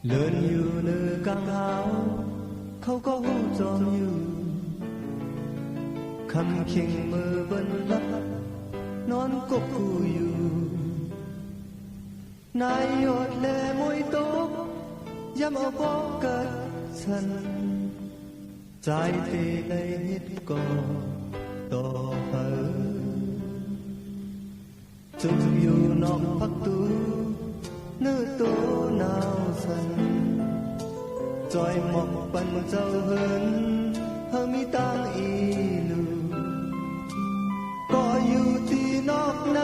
เลินอยู่เนื้อกลางหาวเขาก็หูจอมอยู่คำเข่งมือบนลับนอนกบคู่อยู่นายโยดแลมวยตกย้ำเอาบอกเกิดฉันใจเทในนิดก่อต่อเธอจุ่มอยู่นอกพักตูเนื้อตัวหนาวสั่นจอยหมอกปันเจ้าเหินเธอมีตางอีลูก็อยู่ที่นอกไหน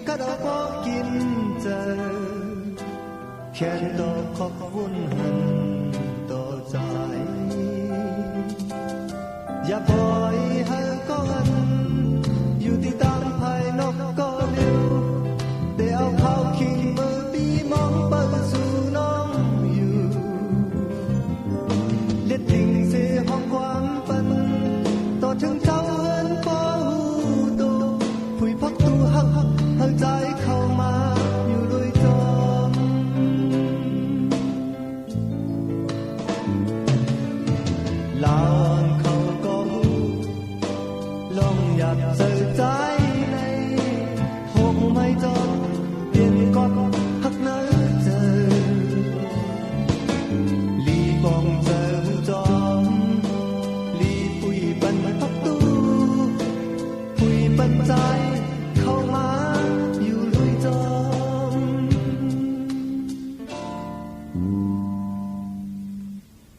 ก็ได้พอกินเจอแค่ต่อขอบวุ่นหันต่อใจอย่าปล่อยให้ก็หันอยู่ที่ตามภายนอกก็เร็วได้เอาเข้าคิงมือปีมองเปิดสู่น้องอยู่เล็ดดิ่งเสียห้องความปันต่อถึงเจ้าเหินพอหูตัวผุยพักตูหักหักใจเข้ามาอยู่ด้วยจอมลาวเขาก็หูลองอยากเจอใจในหกไม่จอมเปลี่ยนกอดหักเนื้อเจอลีบองเจอหูจอมลีปุยบันพักตูปุยบันใจเข้ามาอยู่ด้วยจอม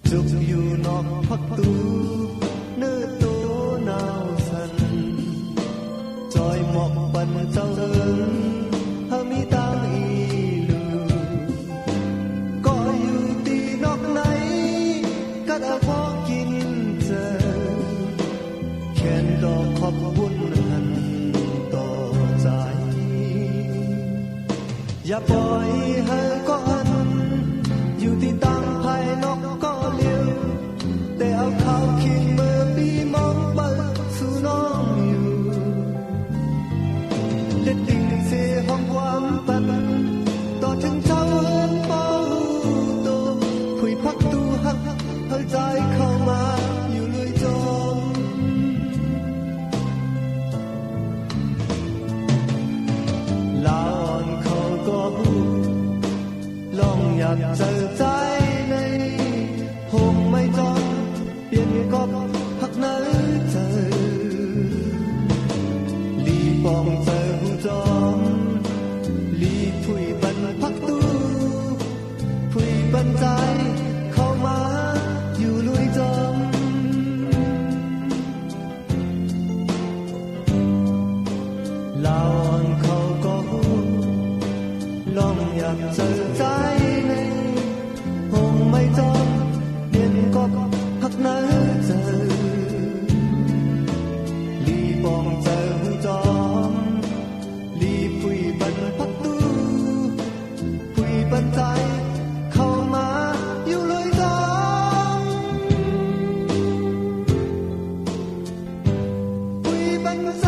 จุกอยู่นอกพักตูเนื้อตัวหนาวสั่นจอยหมอกปันเจ้าเอิญเธอมีตางอีลูก็อยู่ที่นอกไหนก็ได้พอกินเจอแค่ดอกขอบบุญหันต่อใจอย่าปล่อยให้ก็หันอยู่ที่ตางภายนอกก็เลี้ยวแต่เอาเข้าคิงมือปีมองเปิดสู่น้องอยู่เล็ดดิ่งเสียห้องความปันต่อถึงเจ้าเหินเป้าตัวผุยพักตูหักเธอใจเข้ามาอยู่เลยจอมลาอ่อนเขาก็หูลองอยากเจอใจในหงไม่จอมเปลี่ยนกอบหักเนื้อเจอลีปองเจอหูจอมลีผุยบันพักตูผุยบันใจเข้ามาอยู่ลุยจอมลาอ่อนเขาก็หูลองอยากเจอใจในหงไม่จอมเปลี่ยนกอบหักเนื้อเจอลีปองเจอหูจอมลีผุยบันพักตูผุยบันใจเข้ามาอยู่เลยจอมผุยบันใจ